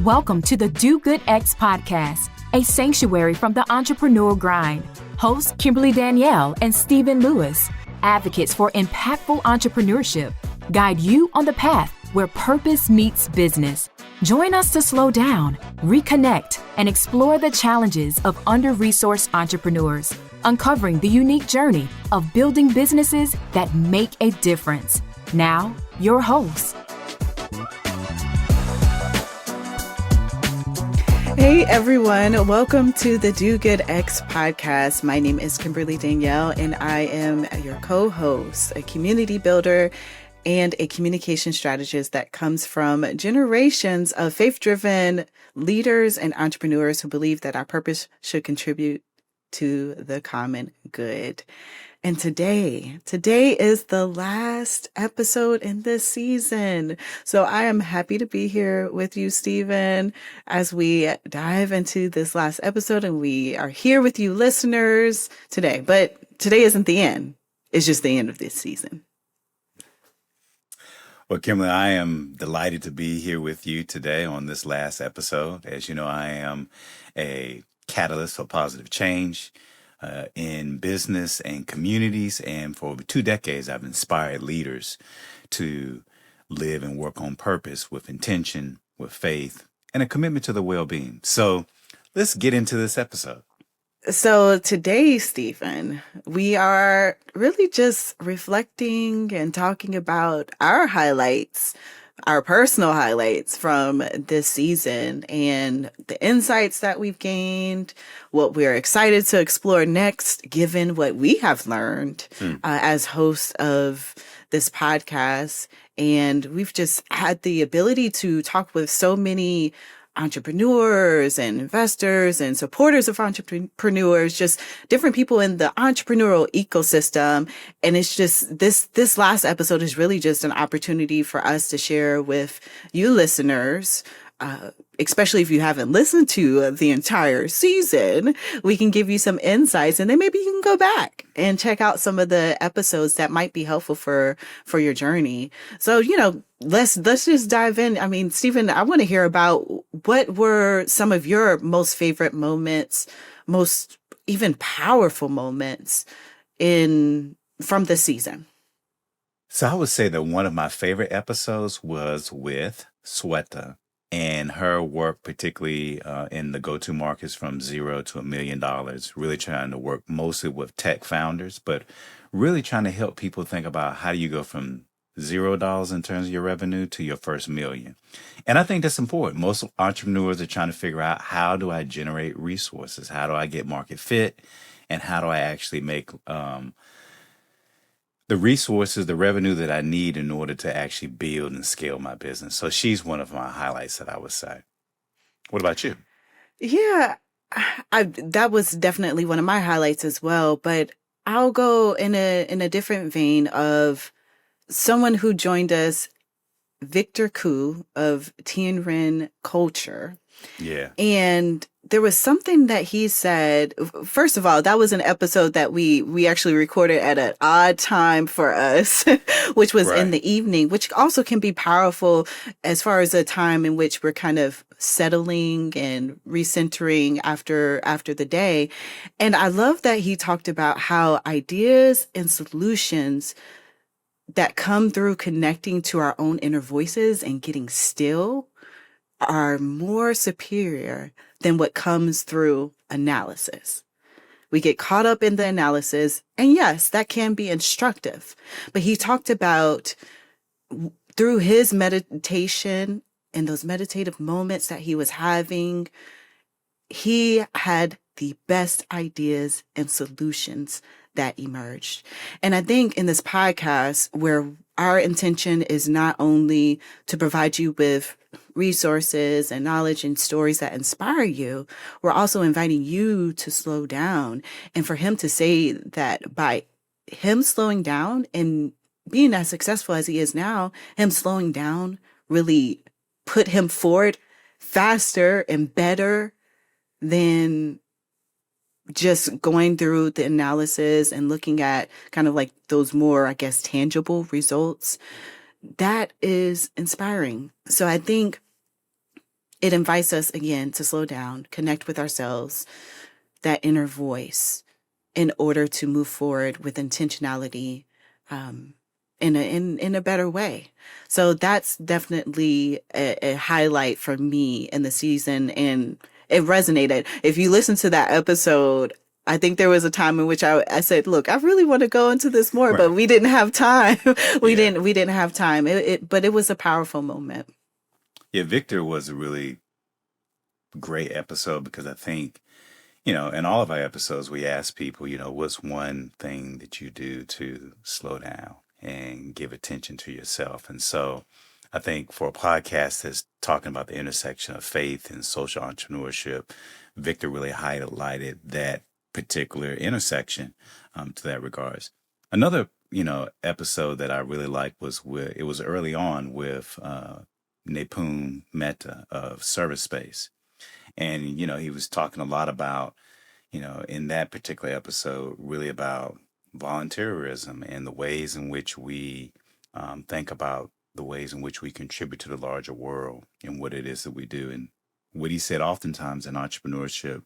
Welcome to the Do Good X podcast, a sanctuary from the entrepreneurial grind. Hosts Kimberly Danielle and Stephen Lewis, advocates for impactful entrepreneurship, guide you on the path where purpose meets business. Join us to slow down, reconnect, and explore the challenges of under-resourced entrepreneurs, uncovering the unique journey of building businesses that make a difference. Now, your host. Hey everyone, welcome to the Do Good X podcast. My name is Kimberly Danielle and I am your co-host, a community builder and a communication strategist that comes from generations of faith-driven leaders and entrepreneurs who believe that our purpose should contribute to the common good. And today is the last episode in this season. So I am happy to be here with you, Stephen, as we dive into this last episode, and we are here with you listeners today. But today isn't the end. It's just the end of this season. Well, Kimberly, I am delighted to be here with you today on this last episode. As you know, I am a catalyst for positive change in business and communities. And for over 2 decades, I've inspired leaders to live and work on purpose with intention, with faith, and a commitment to the well-being. So let's get into this episode. So today, Stephen, we are really just reflecting and talking about our highlights, our personal highlights from this season and the insights that we've gained, what we're excited to explore next, given what we have learned as hosts of this podcast. And we've just had the ability to talk with so many entrepreneurs and investors and supporters of entrepreneurs, just different people in the entrepreneurial ecosystem. And it's just this last episode is really just an opportunity for us to share with you listeners, especially if you haven't listened to the entire season. We can give you some insights, and then maybe you can go back and check out some of the episodes that might be helpful for your journey. So, let's just dive in. I mean, Stephen, I want to hear about what were some of your most favorite moments, most even powerful moments from this season. So I would say that one of my favorite episodes was with Sweta and her work, particularly in the go-to markets from $0 to $1 million, really trying to work mostly with tech founders, but really trying to help people think about how do you go from $0 in terms of your revenue to your first $1 million. And I think that's important. Most entrepreneurs are trying to figure out, how do I generate resources? How do I get market fit? And how do I actually make the resources, the revenue that I need in order to actually build and scale my business? So she's one of my highlights that I would say. What about you? Yeah, that was definitely one of my highlights as well. But I'll go in a different vein of someone who joined us, Victor Koo of Tianren Culture. Yeah. And there was something that he said. First of all, that was an episode that we actually recorded at an odd time for us, which was in the evening, which also can be powerful as far as a time in which we're kind of settling and recentering after the day. And I love that he talked about how ideas and solutions that come through connecting to our own inner voices and getting still are more superior than what comes through analysis. We get caught up in the analysis, and yes, that can be instructive. But he talked about through his meditation and those meditative moments that he was having, he had the best ideas and solutions that emerged. And I think in this podcast, where our intention is not only to provide you with resources and knowledge and stories that inspire you, we're also inviting you to slow down. And for him to say that by him slowing down and being as successful as he is now, him slowing down really put him forward faster and better than just going through the analysis and looking at kind of like those more, I guess, tangible results. That is inspiring. So I think it invites us again to slow down, connect with ourselves, that inner voice, in order to move forward with intentionality, in a better way. So that's definitely a highlight for me in the season, and it resonated. If you listen to that episode, I think there was a time in which I said, "Look, I really want to go into this more," but Right. we didn't have time. Yeah. We didn't have time. But it was a powerful moment. Yeah, Victor was a really great episode because I think, in all of our episodes, we ask people, what's one thing that you do to slow down and give attention to yourself? And so I think for a podcast that's talking about the intersection of faith and social entrepreneurship, Victor really highlighted that particular intersection to that regards. Another, episode that I really liked it was early on with Nipun Mehta of Service Space. And, he was talking a lot about, in that particular episode, really about volunteerism and the ways in which we think about the ways in which we contribute to the larger world and what it is that we do. And what he said oftentimes in entrepreneurship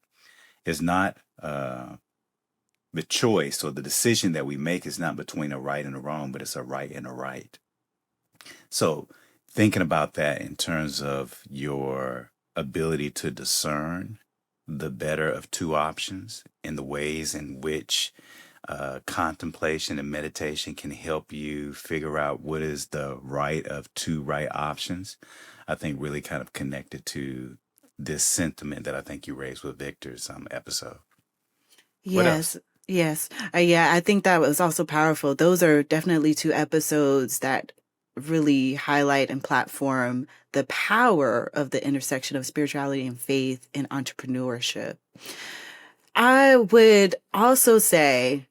is not the choice or the decision that we make is not between a right and a wrong, but it's a right and a right. So thinking about that in terms of your ability to discern the better of two options and the ways in which contemplation and meditation can help you figure out what is the right of two right options, I think really kind of connected to this sentiment that I think you raised with Victor's episode. What else? Yes. Yes. Yeah, I think that was also powerful. Those are definitely two episodes that really highlight and platform the power of the intersection of spirituality and faith and entrepreneurship. I would also say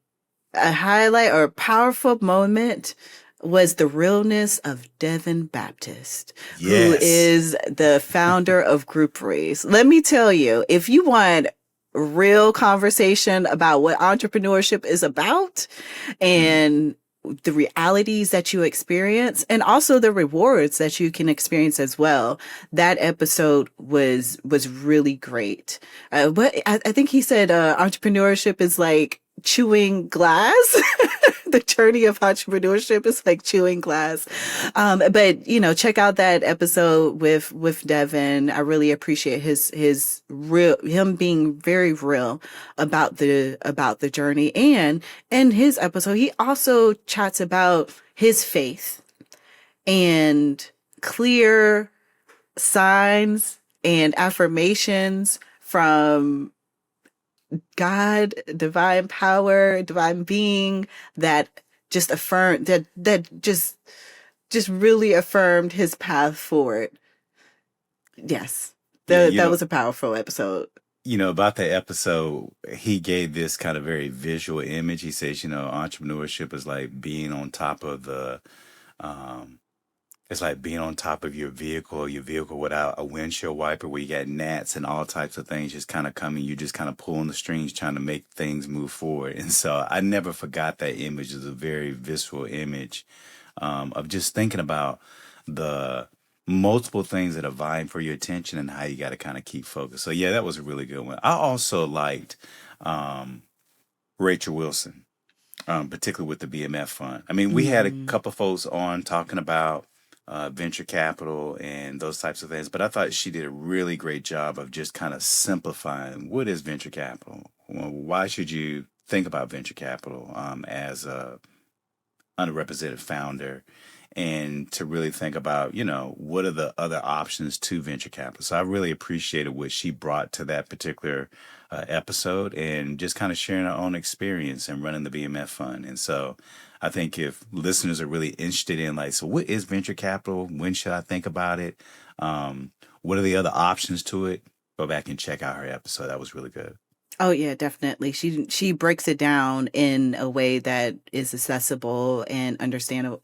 a highlight or a powerful moment was the realness of Devin Baptist, who Yes. is the founder of Grouperies. Let me tell you, if you want real conversation about what entrepreneurship is about and the realities that you experience and also the rewards that you can experience as well, that episode was really great. But I think he said entrepreneurship is like chewing glass. The journey of entrepreneurship is like chewing glass. But check out that episode with Devin. I really appreciate him being very real about the journey. And in his episode, he also chats about his faith and clear signs and affirmations from God, divine power, divine being that just affirmed that just really affirmed his path forward. Yes. Yeah, That was a powerful episode. About that episode, he gave this kind of very visual image. He says, entrepreneurship is like being on top of it's like being on top of your vehicle without a windshield wiper, where you got gnats and all types of things just kind of coming. You're just kind of pulling the strings, trying to make things move forward. And so I never forgot that image. It's a very visceral image of just thinking about the multiple things that are vying for your attention and how you got to kind of keep focused. So yeah, that was a really good one. I also liked Rachel Wilson, particularly with the BMF fund. I mean, we had a couple folks on talking about venture capital and those types of things, but I thought she did a really great job of just kind of simplifying what is venture capital. Well, why should you think about venture capital as a underrepresented founder, and to really think about, what are the other options to venture capital. So I really appreciated what she brought to that particular episode, and just kind of sharing her own experience and running the BMF fund. And so I think if listeners are really interested in like, so what is venture capital? When should I think about it? What are the other options to it? Go back and check out her episode. That was really good. Oh yeah, definitely. She breaks it down in a way that is accessible and understandable.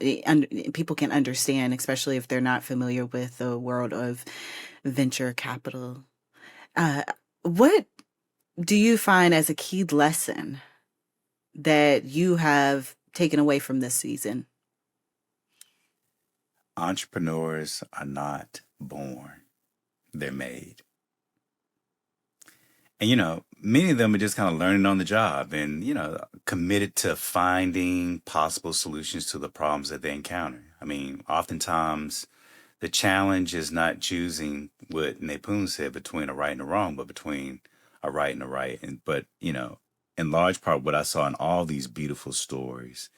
People can understand, especially if they're not familiar with the world of venture capital. What do you find as a key lesson that you have taken away from this season? Entrepreneurs are not born. they're made. And, many of them are just kind of learning on the job and, committed to finding possible solutions to the problems that they encounter. I mean, oftentimes the challenge is not choosing what Nepun said between a right and a wrong, but between a right and a right. But, in large part, what I saw in all these beautiful stories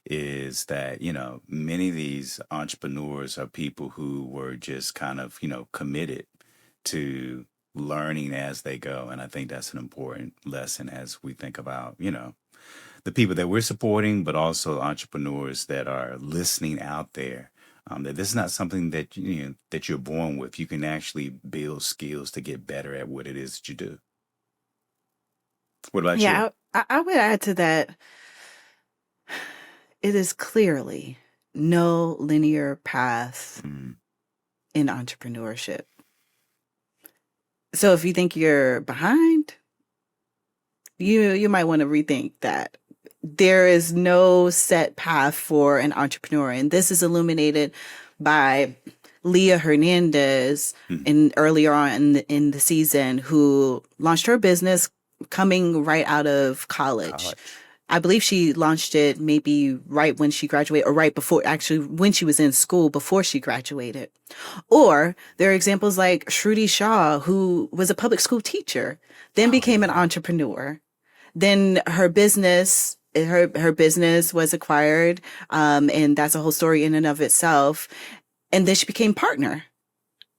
is that, many of these entrepreneurs are people who were just kind of, committed to learning as they go. And I think that's an important lesson as we think about, the people that we're supporting, but also entrepreneurs that are listening out there. That this is not something that that you're born with. You can actually build skills to get better at what it is that you do. What about you? Yeah, I would add to that. It is clearly no linear path Mm, in entrepreneurship. So if you think you're behind, you might want to rethink that. There is no set path for an entrepreneur, and this is illuminated by Leah Hernandez mm, in earlier on in the season, who launched her business coming right out of college. college. I believe she launched it maybe right when she graduated, or right before, actually when she was in school before she graduated. Or there are examples like Shruti Shah, who was a public school teacher, then became an entrepreneur. Then her business was acquired, and that's a whole story in and of itself. And then she became partner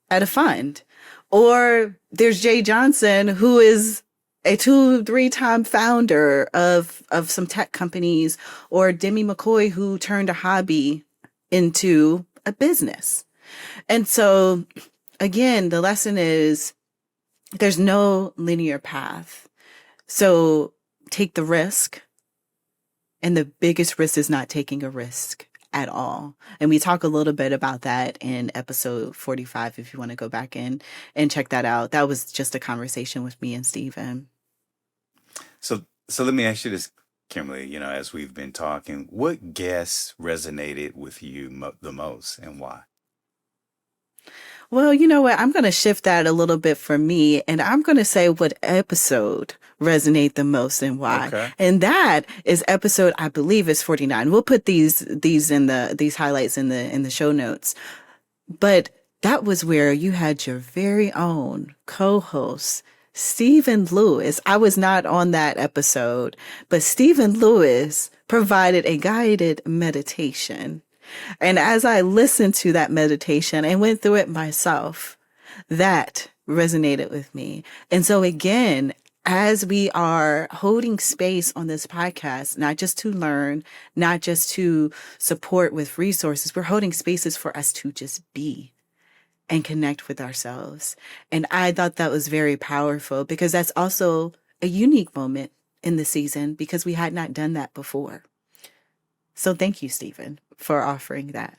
at a fund. Or there's Jay Johnson, who is a 2-3 time founder of some tech companies, or Demi McCoy, who turned a hobby into a business. And so again, the lesson is there's no linear path. So take the risk. And the biggest risk is not taking a risk at all. And we talk a little bit about that in episode 45, if you want to go back in and check that out. That was just a conversation with me and Stephen. So let me ask you this, Kimberly, as we've been talking, what guests resonated with you the most and why? Well, you know what? I'm going to shift that a little bit for me, and I'm going to say what episode resonate the most and why. Okay. And that is episode, I believe, is 49. We'll put these highlights in the show notes. But that was where you had your very own co-host, Stephen Lewis. I was not on that episode, but Stephen Lewis provided a guided meditation. And as I listened to that meditation and went through it myself, that resonated with me. And so again, as we are holding space on this podcast, not just to learn, not just to support with resources, we're holding spaces for us to just be and connect with ourselves. And I thought that was very powerful, because that's also a unique moment in the season, because we had not done that before. So thank you, Stephen, for offering that.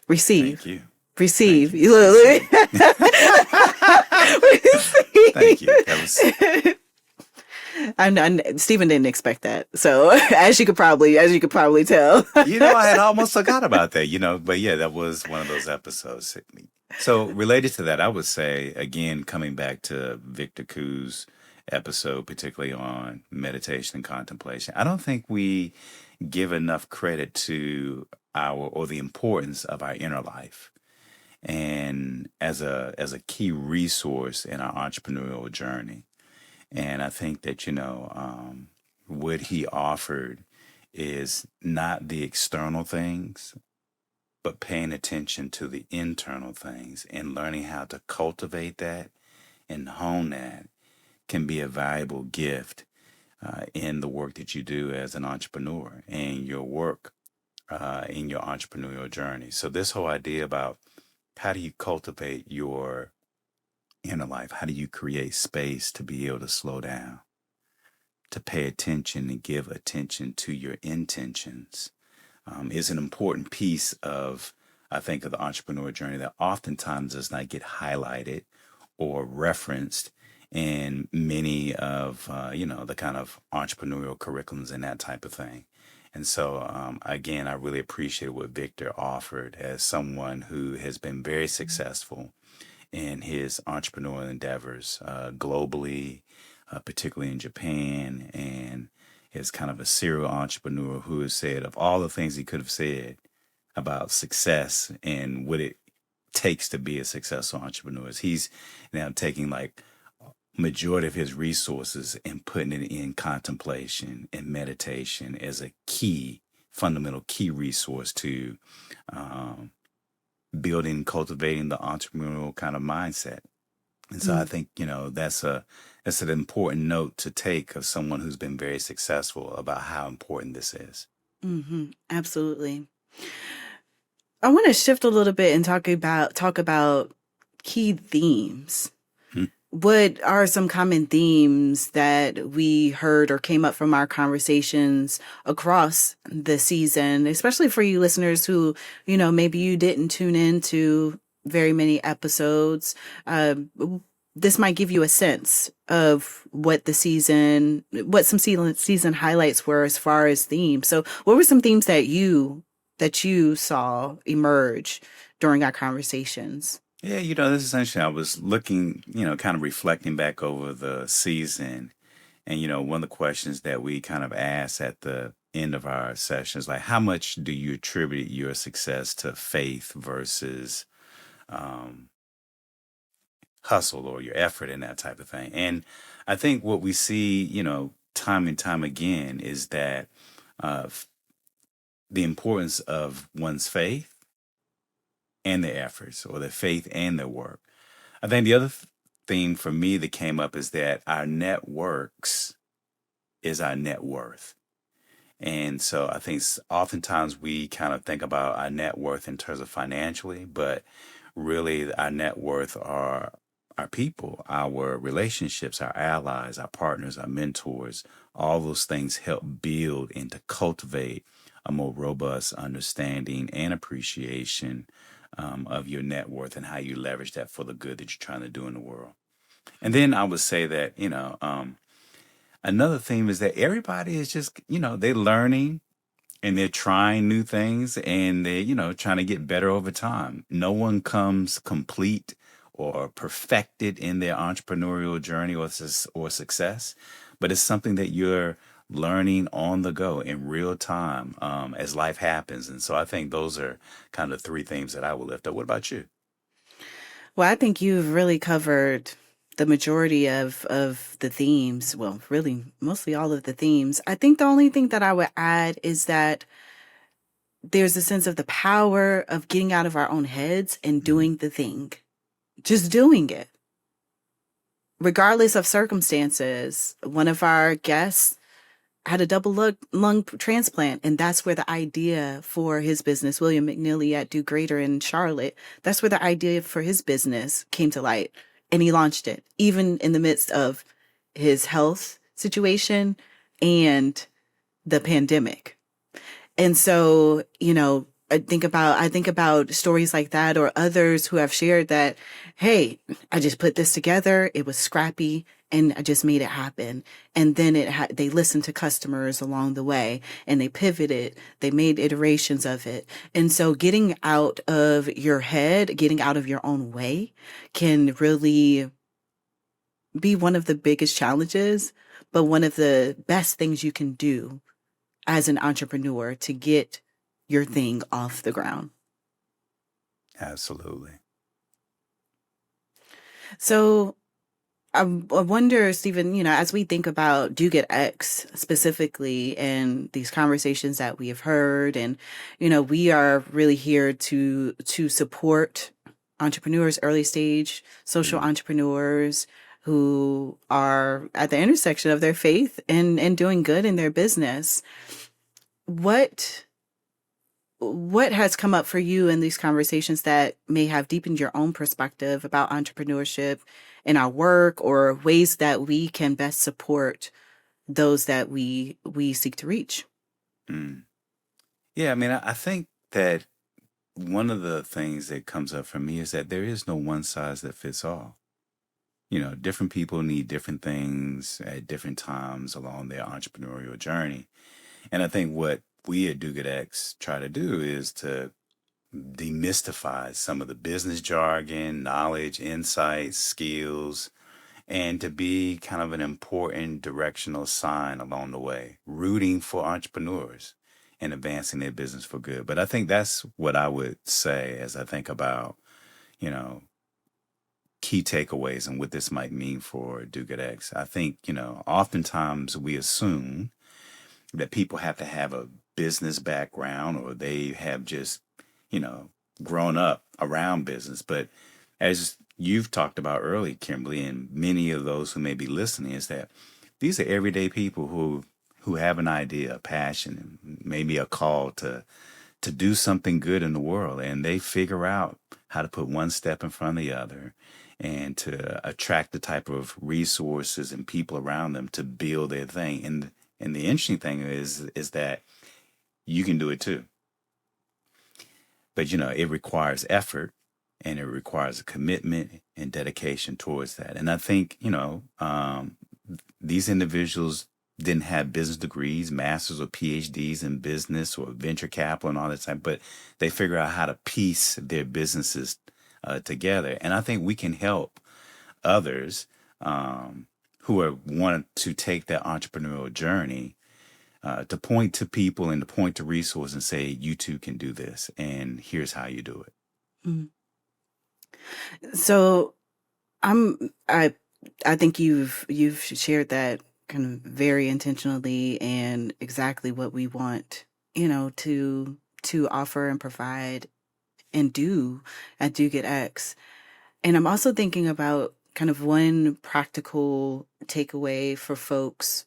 Receive. Thank you. Receive. Thank you. Look. Thank you. That was Stephen didn't expect that. So as you could probably tell. I had almost forgot about that, but yeah, that was one of those episodes. So related to that, I would say, again, coming back to Victor Koo's episode, particularly on meditation and contemplation, I don't think we give enough credit to the importance of our inner life, and as a key resource in our entrepreneurial journey. And I think that, what he offered is not the external things, but paying attention to the internal things and learning how to cultivate that and hone that can be a valuable gift in the work that you do as an entrepreneur and your work in your entrepreneurial journey. So this whole idea about how do you cultivate your inner life? How do you create space to be able to slow down, to pay attention and give attention to your intentions is an important piece of, I think, of the entrepreneur journey that oftentimes does not get highlighted or referenced in many of, the kind of entrepreneurial curriculums and that type of thing. And so, again, I really appreciate what Victor offered as someone who has been very successful in his entrepreneurial endeavors globally, particularly in Japan, and is kind of a serial entrepreneur who has said of all the things he could have said about success and what it takes to be a successful entrepreneur, he's now taking like majority of his resources and putting it in contemplation and meditation as a key, fundamental key resource to um, building, cultivating the entrepreneurial kind of mindset. And so I Mm, think, that's an important note to take of someone who's been very successful about how important this is. absolutely. I want to shift a little bit and talk about key themes. Hmm. What are some common themes that we heard or came up from our conversations across the season, especially for you listeners who, maybe you didn't tune into very many episodes? This might give you a sense of what some season highlights were as far as themes. So, what were some themes that you saw emerge during our conversations? Yeah, this is essentially, I was looking, kind of reflecting back over the season. And, one of the questions that we kind of asked at the end of our sessions, like, how much do you attribute your success to faith versus um, hustle or your effort and that type of thing? And I think what we see, time and time again is that uh, f- the importance of one's faith and their efforts, or their faith and their work. I think the other theme for me that came up is that our networks is our net worth. And so I think oftentimes we kind of think about our net worth in terms of financially, but really our net worth are our people, our relationships, our allies, our partners, our mentors. All those things help build and to cultivate a more robust understanding and appreciation of your net worth and how you leverage that for the good that you're trying to do in the world. And then I would say that, another theme is that everybody is just, they're learning and they're trying new things and they're, trying to get better over time. No one comes complete or perfected in their entrepreneurial journey or success, but it's something that you're learning on the go in real time as life happens. And so I think those are kind of three themes that I will lift up. What about you? Well, I think you've really covered the majority of the themes. Well, really, mostly all of the themes. I think the only thing that I would add is that there's a sense of the power of getting out of our own heads and Mhm. doing the thing, just doing it, regardless of circumstances. One of our guests had a double lung transplant, and that's where the idea for his business, William McNeely at Do Greater in Charlotte, that's where the idea for his business came to light. And he launched it, even in the midst of his health situation and the pandemic. And so, I think about stories like that, or others who have shared that, hey, I just put this together. It was scrappy and I just made it happen. And then they listened to customers along the way and they pivoted, they made iterations of it. And so getting out of your head, getting out of your own way can really be one of the biggest challenges, but one of the best things you can do as an entrepreneur to get your thing off the ground. Absolutely. So I wonder, Stephen, as we think about Do Get X specifically and these conversations that we have heard, and, we are really here to support entrepreneurs, early stage social Mm. entrepreneurs who are at the intersection of their faith and doing good in their business. What what has come up for you in these conversations that may have deepened your own perspective about entrepreneurship in our work, or ways that we can best support those that we seek to reach? Mm. Yeah, I mean, I think that one of the things that comes up for me is that there is no one size that fits all. Different people need different things at different times along their entrepreneurial journey. And I think what we at Do Good X try to do is to demystify some of the business jargon, knowledge, insights, skills, and to be kind of an important directional sign along the way, rooting for entrepreneurs and advancing their business for good. But I think that's what I would say as I think about, you know, key takeaways and what this might mean for Do Good X. I think, oftentimes we assume that people have to have a business background or they have just, grown up around business. But as you've talked about early, Kimberly, and many of those who may be listening, is that these are everyday people who have an idea, a passion, and maybe a call to do something good in the world, and they figure out how to put one step in front of the other and to attract the type of resources and people around them to build their thing. And the interesting thing is that you can do it too. But it requires effort and it requires a commitment and dedication towards that. And I think, these individuals didn't have business degrees, masters or PhDs in business or venture capital and all that type, but they figure out how to piece their businesses together. And I think we can help others who want to take that entrepreneurial journey to point to people and to point to resources and say, you too can do this, and here's how you do it. Mm. So I think you've shared that kind of very intentionally and exactly what we want, to offer and provide and do at Do Get X. And I'm also thinking about kind of one practical takeaway for folks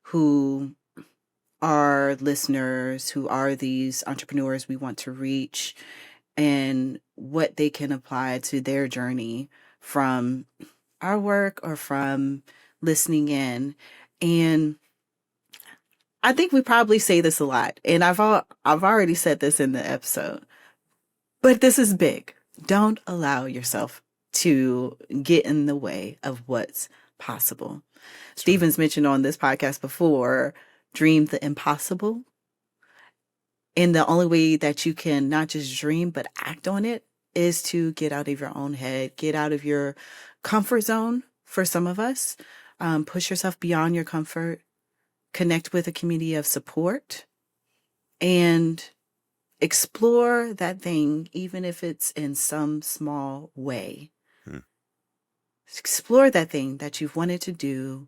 who are listeners, who are these entrepreneurs we want to reach, and what they can apply to their journey from our work or from listening in. And I think we probably say this a lot, and I've already said this in the episode, but this is big. Don't allow yourself to get in the way of what's possible. Stephen's mentioned on this podcast before, dream the impossible. And the only way that you can not just dream, but act on it is to get out of your own head, get out of your comfort zone for some of us, push yourself beyond your comfort, connect with a community of support, and explore that thing, even if it's in some small way. Explore that thing that you've wanted to do,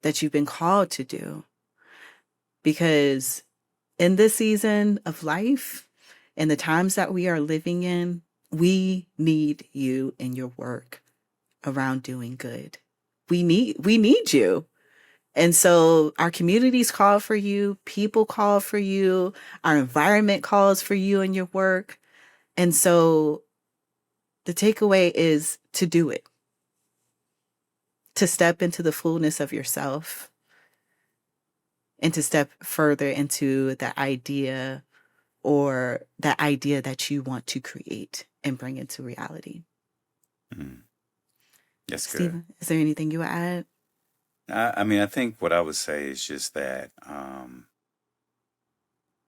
that you've been called to do. Because in this season of life and the times that we are living in, we need you in your work around doing good. We need you. And so our communities call for you, people call for you, our environment calls for you in your work. And so the takeaway is to do it, to step into the fullness of yourself, and to step further into the idea or that idea that you want to create and bring into reality. That's good. Stephen, is there anything you would add? I think what I would say is just that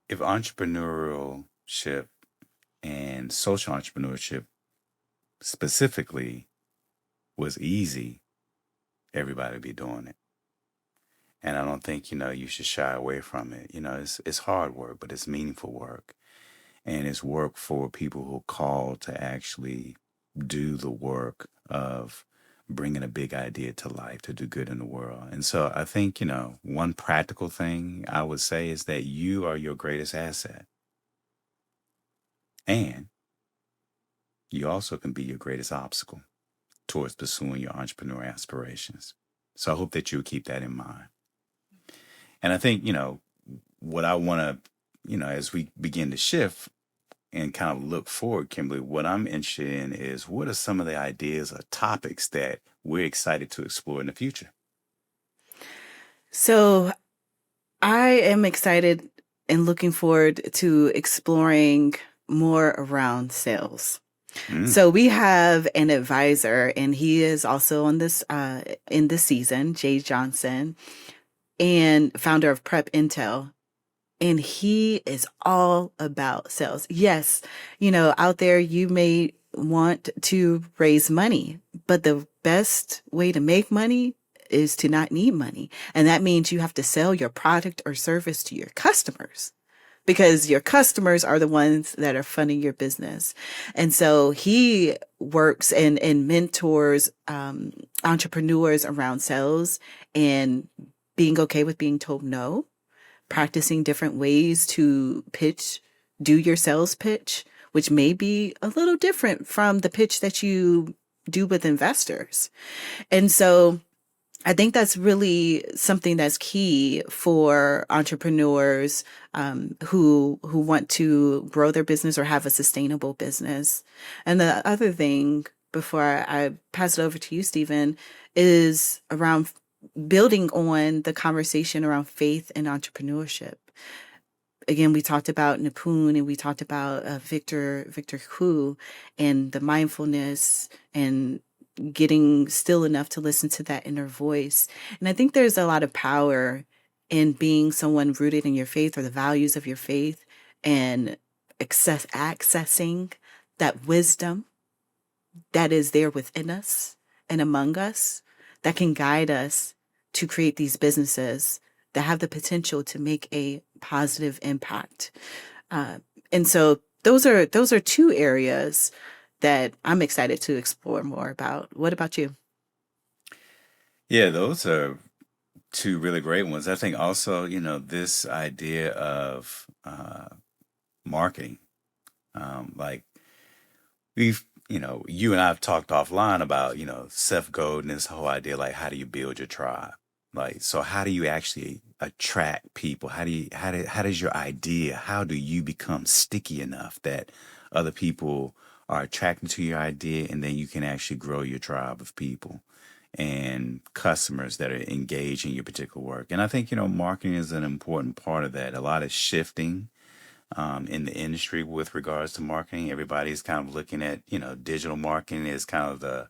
if entrepreneurship and social entrepreneurship specifically was easy, everybody would be doing it. And I don't think, you should shy away from it. It's hard work, but it's meaningful work. And it's work for people who are called to actually do the work of bringing a big idea to life, to do good in the world. And so I think, one practical thing I would say is that you are your greatest asset. And you also can be your greatest obstacle towards pursuing your entrepreneurial aspirations. So I hope that you'll keep that in mind. And I think, what I want to, as we begin to shift and kind of look forward, Kimberly, what I'm interested in is what are some of the ideas or topics that we're excited to explore in the future? So I am excited and looking forward to exploring more around sales. So we have an advisor, and he is also on this in this season, Jay Johnson, and founder of Prep Intel. and he is all about sales. Yes, out there you may want to raise money, but the best way to make money is to not need money. And that means you have to sell your product or service to your customers, because your customers are the ones that are funding your business. And so he works and mentors entrepreneurs around sales and being okay with being told no, practicing different ways to do your sales pitch, which may be a little different from the pitch that you do with investors. And so I think that's really something that's key for entrepreneurs who want to grow their business or have a sustainable business. And the other thing, before I pass it over to you, Stephen, is around building on the conversation around faith and entrepreneurship. Again, we talked about Nipun, and we talked about Victor Hu, and the mindfulness and getting still enough to listen to that inner voice. And I think there's a lot of power in being someone rooted in your faith or the values of your faith, and accessing that wisdom that is there within us and among us, that can guide us to create these businesses that have the potential to make a positive impact. And so those are two areas that I'm excited to explore more about. What about you? Yeah, those are two really great ones. I think also, this idea of marketing, like you and I have talked offline about, Seth Godin, this whole idea, like, how do you build your tribe? Like, so how do you actually attract people? How does your idea, how do you become sticky enough that other people are attracted to your idea, and then you can actually grow your tribe of people and customers that are engaged in your particular work? And I think, marketing is an important part of that. A lot is shifting in the industry with regards to marketing. Everybody's kind of looking at, digital marketing as kind of the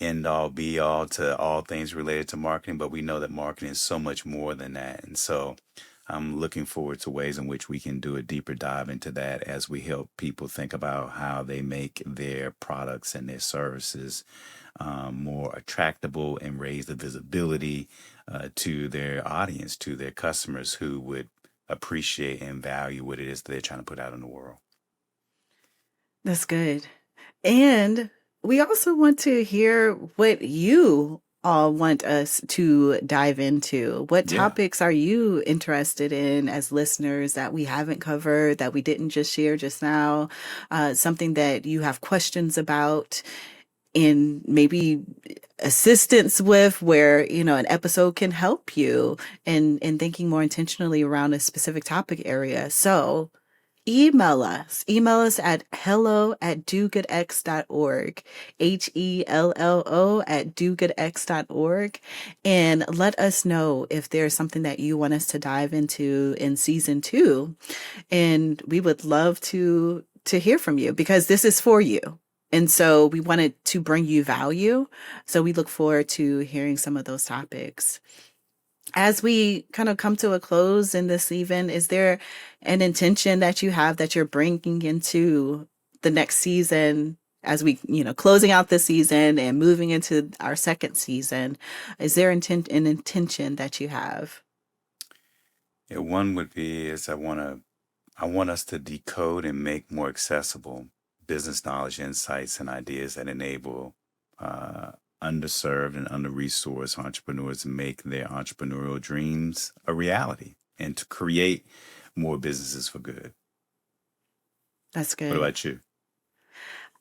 end all be all to all things related to marketing, but we know that marketing is so much more than that. And so I'm looking forward to ways in which we can do a deeper dive into that as we help people think about how they make their products and their services more attractable and raise the visibility to their audience, to their customers who would appreciate and value what it is that they're trying to put out in the world. That's good. And we also want to hear what you all want us to dive into. What Yeah. topics are you interested in as listeners that we haven't covered, that we didn't just share just now? Something that you have questions about, and maybe assistance with, where an episode can help you in thinking more intentionally around a specific topic area. So email us at hello@dogoodx.org, HELLO@dogoodx.org, and let us know if there's something that you want us to dive into in season 2. And we would love to hear from you, because this is for you. And so we wanted to bring you value. So we look forward to hearing some of those topics. As we kind of come to a close in this even, is there an intention that you have that you're bringing into the next season, as we, closing out this season and moving into our second season? Is there an intention that you have? Yeah, one would be is I want us to decode and make more accessible business knowledge, insights, and ideas that enable underserved and under-resourced entrepreneurs to make their entrepreneurial dreams a reality and to create more businesses for good. That's good. What about you?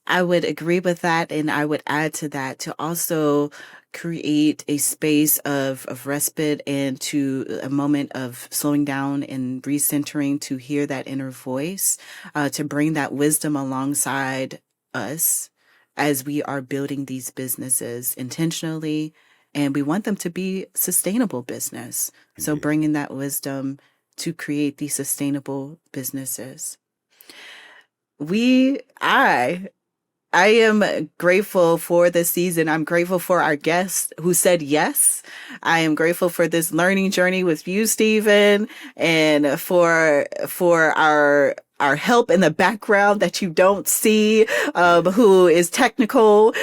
I would agree with that. And I would add to that to also create a space of respite and to a moment of slowing down and recentering, to hear that inner voice, to bring that wisdom alongside us as we are building these businesses intentionally. And we want them to be sustainable business. So Indeed. bringing that wisdom to create these sustainable businesses. I I am grateful for this season. I'm grateful for our guests who said yes. I am grateful for this learning journey with you, Stephen, and for our help in the background that you don't see, who is technical,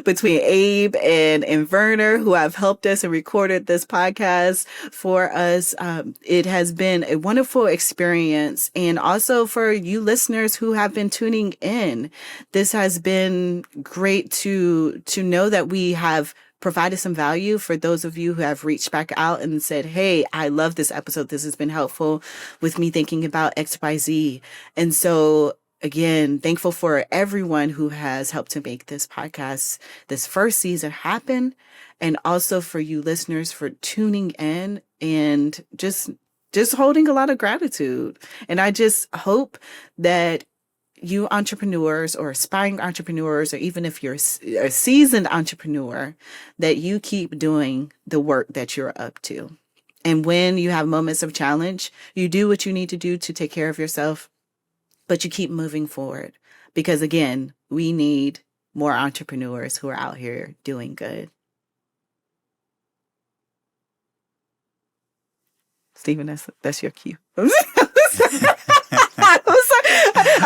between Abe and Werner, who have helped us and recorded this podcast for us. It has been a wonderful experience. And also for you listeners who have been tuning in, this has been great to know that we have provided some value for those of you who have reached back out and said, hey, I love this episode. This has been helpful with me thinking about XYZ. And so again, thankful for everyone who has helped to make this podcast, this first season happen. And also for you listeners for tuning in and just holding a lot of gratitude. And I just hope that you entrepreneurs or aspiring entrepreneurs, or even if you're a seasoned entrepreneur, that you keep doing the work that you're up to. And when you have moments of challenge, you do what you need to do to take care of yourself, but you keep moving forward. Because again, we need more entrepreneurs who are out here doing good. Stephen, that's your cue.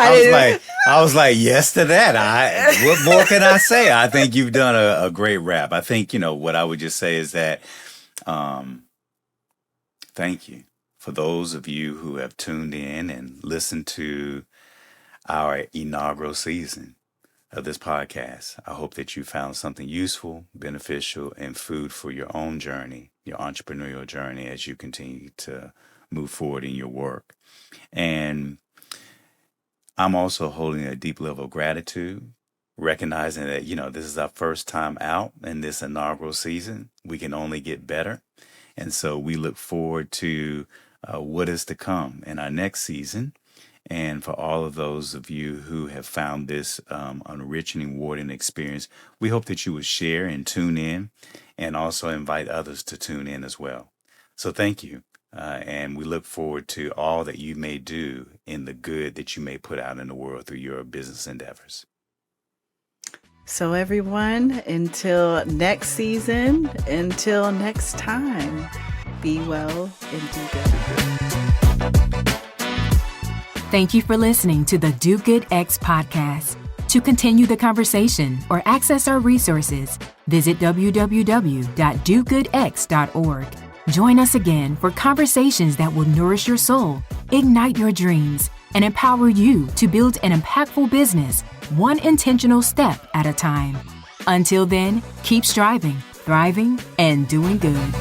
I was like, yes to that. What more can I say? I think you've done a great rap. I think, what I would just say is that, thank you for those of you who have tuned in and listened to our inaugural season of this podcast. I hope that you found something useful, beneficial, and food for your own journey, your entrepreneurial journey, as you continue to move forward in your work. And I'm also holding a deep level of gratitude, recognizing that, this is our first time out in this inaugural season. We can only get better. And so we look forward to what is to come in our next season. And for all of those of you who have found this an enriching, rewarding experience, we hope that you would share and tune in, and also invite others to tune in as well. So thank you. And we look forward to all that you may do in the good that you may put out in the world through your business endeavors. So everyone, until next season, until next time, be well and do good. Thank you for listening to the Do Good X podcast. To continue the conversation or access our resources, visit www.dogoodx.org. Join us again for conversations that will nourish your soul, ignite your dreams, and empower you to build an impactful business, one intentional step at a time. Until then, keep striving, thriving, and doing good.